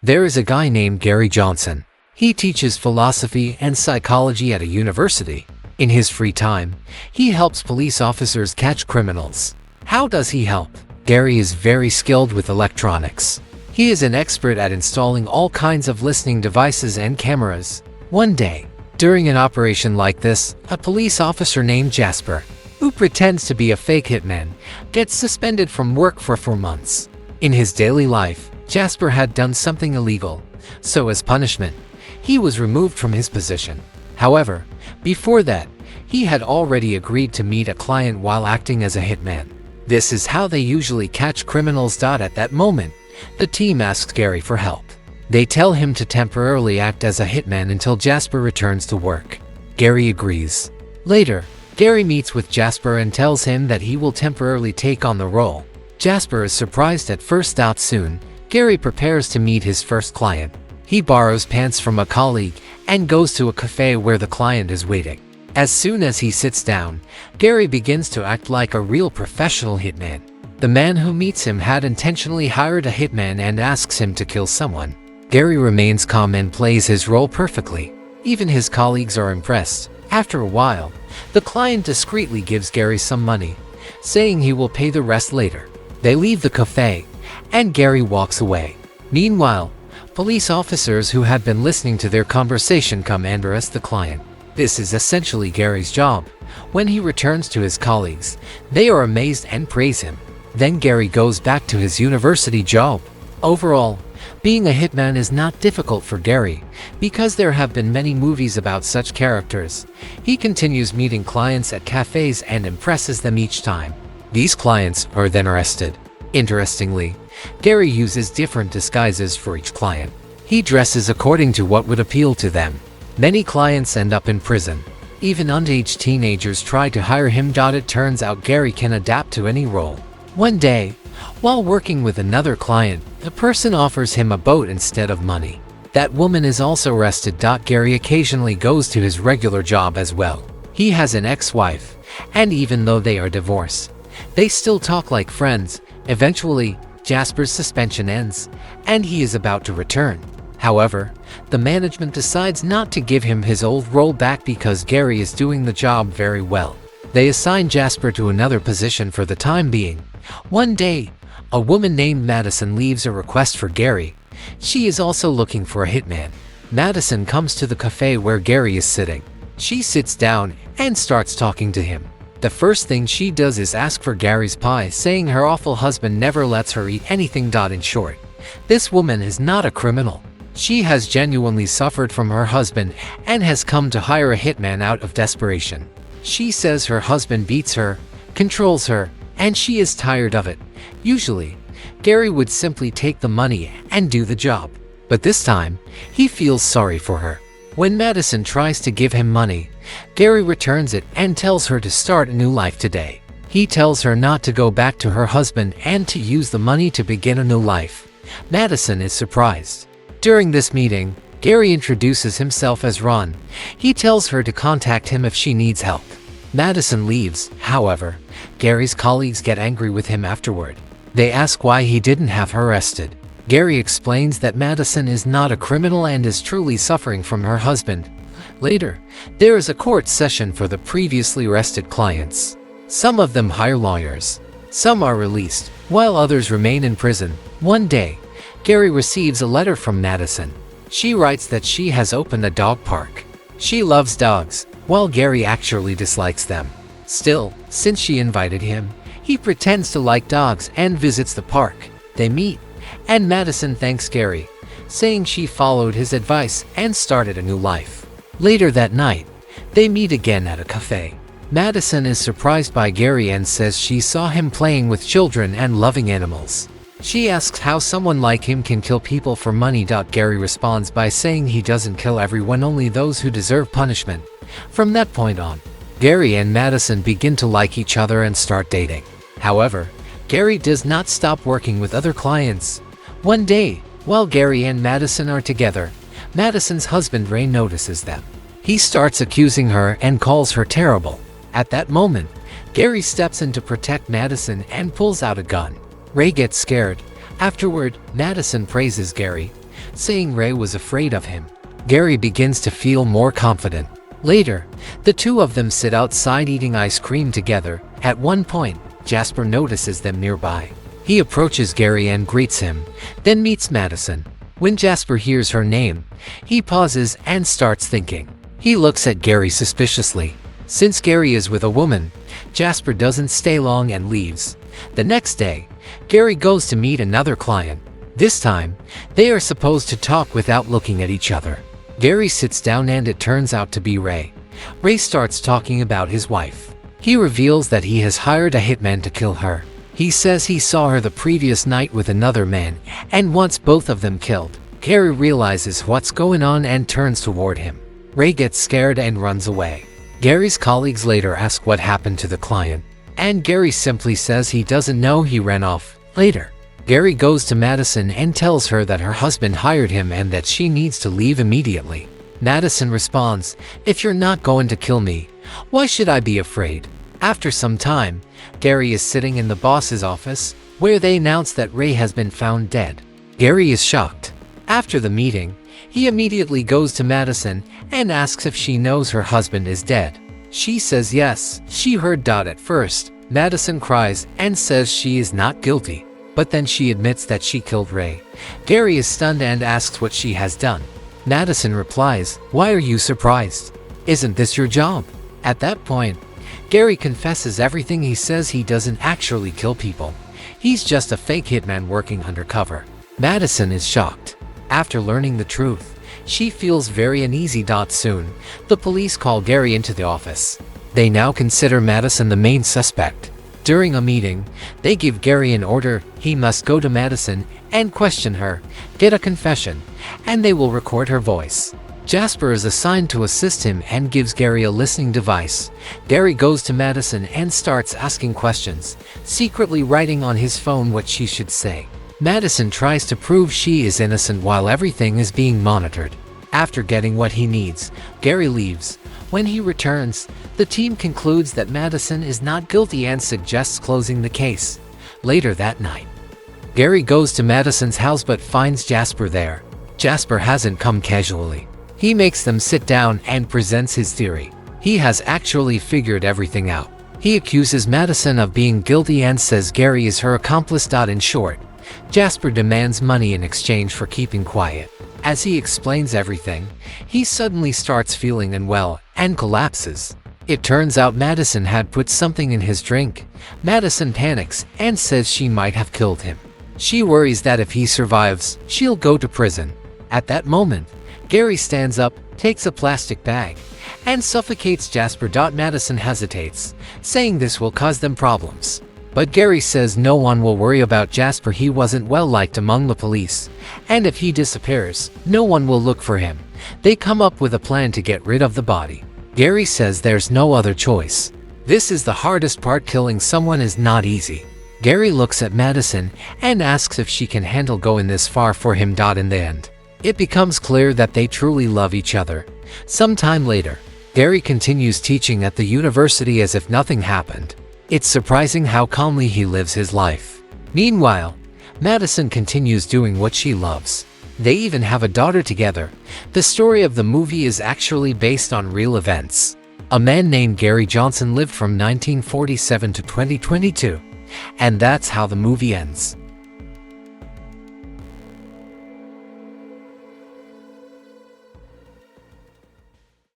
There is a guy named Gary Johnson. He teaches philosophy and psychology at a university. In his free time, he helps police officers catch criminals. How does he help? Gary is very skilled with electronics. He is an expert at installing all kinds of listening devices and cameras. One day, during an operation like this, a police officer named Jasper, who pretends to be a fake hitman, gets suspended from work for 4 months. In his daily life, Jasper had done something illegal, so as punishment, he was removed from his position. However, before that, he had already agreed to meet a client while acting as a hitman. This is how they usually catch criminals. At that moment, the team asks Gary for help. They tell him to temporarily act as a hitman until Jasper returns to work. Gary agrees. Later, Gary meets with Jasper and tells him that he will temporarily take on the role. Jasper is surprised at first. Soon, Gary prepares to meet his first client. He borrows pants from a colleague and goes to a cafe where the client is waiting. As soon as he sits down, Gary begins to act like a real professional hitman. The man who meets him had intentionally hired a hitman and asks him to kill someone. Gary remains calm and plays his role perfectly. Even his colleagues are impressed. After a while, the client discreetly gives Gary some money, saying he will pay the rest later. They leave the cafe, and Gary walks away. Meanwhile, police officers who had been listening to their conversation come and arrest the client. This is essentially Gary's job. When he returns to his colleagues, they are amazed and praise him. Then Gary goes back to his university job. Overall, being a hitman is not difficult for Gary, because there have been many movies about such characters. He continues meeting clients at cafes and impresses them each time. These clients are then arrested. Interestingly, Gary uses different disguises for each client. He dresses according to what would appeal to them. Many clients end up in prison. Even underage teenagers try to hire him. It turns out Gary can adapt to any role. One day, while working with another client, the person offers him a boat instead of money. That woman is also arrested. Gary occasionally goes to his regular job as well. He has an ex-wife, and even though they are divorced, they still talk like friends. Eventually, Jasper's suspension ends, and he is about to return. However, the management decides not to give him his old role back because Gary is doing the job very well. They assign Jasper to another position for the time being. One day, a woman named Madison leaves a request for Gary. She is also looking for a hitman. Madison comes to the cafe where Gary is sitting. She sits down and starts talking to him. The first thing she does is ask for Gary's pie, saying her awful husband never lets her eat anything. In short, this woman is not a criminal. She has genuinely suffered from her husband and has come to hire a hitman out of desperation. She says her husband beats her, controls her, and she is tired of it. Usually, Gary would simply take the money and do the job. But this time, he feels sorry for her. When Madison tries to give him money, Gary returns it and tells her to start a new life today. He tells her not to go back to her husband and to use the money to begin a new life. Madison is surprised. During this meeting, Gary introduces himself as Ron. He tells her to contact him if she needs help. Madison leaves. However, Gary's colleagues get angry with him afterward. They ask why he didn't have her arrested. Gary explains that Madison is not a criminal and is truly suffering from her husband. Later, there is a court session for the previously arrested clients. Some of them hire lawyers. Some are released, while others remain in prison. One day, Gary receives a letter from Madison. She writes that she has opened a dog park. She loves dogs, while Gary actually dislikes them. Still, since she invited him, he pretends to like dogs and visits the park. They meet, and Madison thanks Gary, saying she followed his advice and started a new life. Later that night, they meet again at a cafe. Madison is surprised by Gary and says she saw him playing with children and loving animals. She asks how someone like him can kill people for money. Gary responds by saying he doesn't kill everyone, only those who deserve punishment. From that point on, Gary and Madison begin to like each other and start dating. However, Gary does not stop working with other clients. One day, while Gary and Madison are together, Madison's husband Ray notices them. He starts accusing her and calls her terrible. At that moment, Gary steps in to protect Madison and pulls out a gun. Ray gets scared. Afterward, Madison praises Gary, saying Ray was afraid of him. Gary begins to feel more confident. Later, the two of them sit outside eating ice cream together. At one point, Jasper notices them nearby. He approaches Gary and greets him, then meets Madison. When Jasper hears her name, he pauses and starts thinking. He looks at Gary suspiciously. Since Gary is with a woman, Jasper doesn't stay long and leaves. The next day, Gary goes to meet another client. This time, they are supposed to talk without looking at each other. Gary sits down and it turns out to be Ray. Ray starts talking about his wife. He reveals that he has hired a hitman to kill her. He says he saw her the previous night with another man and wants both of them killed. Gary realizes what's going on and turns toward him. Ray gets scared and runs away. Gary's colleagues later ask what happened to the client, and Gary simply says he doesn't know, he ran off. Later, Gary goes to Madison and tells her that her husband hired him and that she needs to leave immediately. Madison responds, "If you're not going to kill me, why should I be afraid?" After some time, Gary is sitting in the boss's office, where they announce that Ray has been found dead. Gary is shocked. After the meeting, he immediately goes to Madison and asks if she knows her husband is dead. She says yes, she heard. At first, Madison cries and says she is not guilty, but then she admits that she killed Ray. Gary is stunned and asks what she has done. Madison replies, "Why are you surprised? Isn't this your job?" At that point, Gary confesses everything. He says he doesn't actually kill people. He's just a fake hitman working undercover. Madison is shocked. After learning the truth, she feels very uneasy. Soon, the police call Gary into the office. They now consider Madison the main suspect. During a meeting, they give Gary an order. He must go to Madison and question her, get a confession, and they will record her voice. Jasper is assigned to assist him and gives Gary a listening device. Gary goes to Madison and starts asking questions, secretly writing on his phone what she should say. Madison tries to prove she is innocent while everything is being monitored. After getting what he needs, Gary leaves. When he returns, the team concludes that Madison is not guilty and suggests closing the case. Later that night, Gary goes to Madison's house but finds Jasper there. Jasper hasn't come casually. He makes them sit down and presents his theory. He has actually figured everything out. He accuses Madison of being guilty and says Gary is her accomplice. In short, Jasper demands money in exchange for keeping quiet. As he explains everything, he suddenly starts feeling unwell and collapses. It turns out Madison had put something in his drink. Madison panics and says she might have killed him. She worries that if he survives, she'll go to prison. At that moment, Gary stands up, takes a plastic bag, and suffocates Jasper. Madison hesitates, saying this will cause them problems. But Gary says no one will worry about Jasper. He wasn't well liked among the police, and if he disappears, no one will look for him. They come up with a plan to get rid of the body. Gary says there's no other choice. This is the hardest part. Killing someone is not easy. Gary looks at Madison and asks if she can handle going this far for him. In the end, it becomes clear that they truly love each other. Sometime later, Gary continues teaching at the university as if nothing happened. It's surprising how calmly he lives his life. Meanwhile, Madison continues doing what she loves. They even have a daughter together. The story of the movie is actually based on real events. A man named Gary Johnson lived from 1947 to 2022. And that's how the movie ends.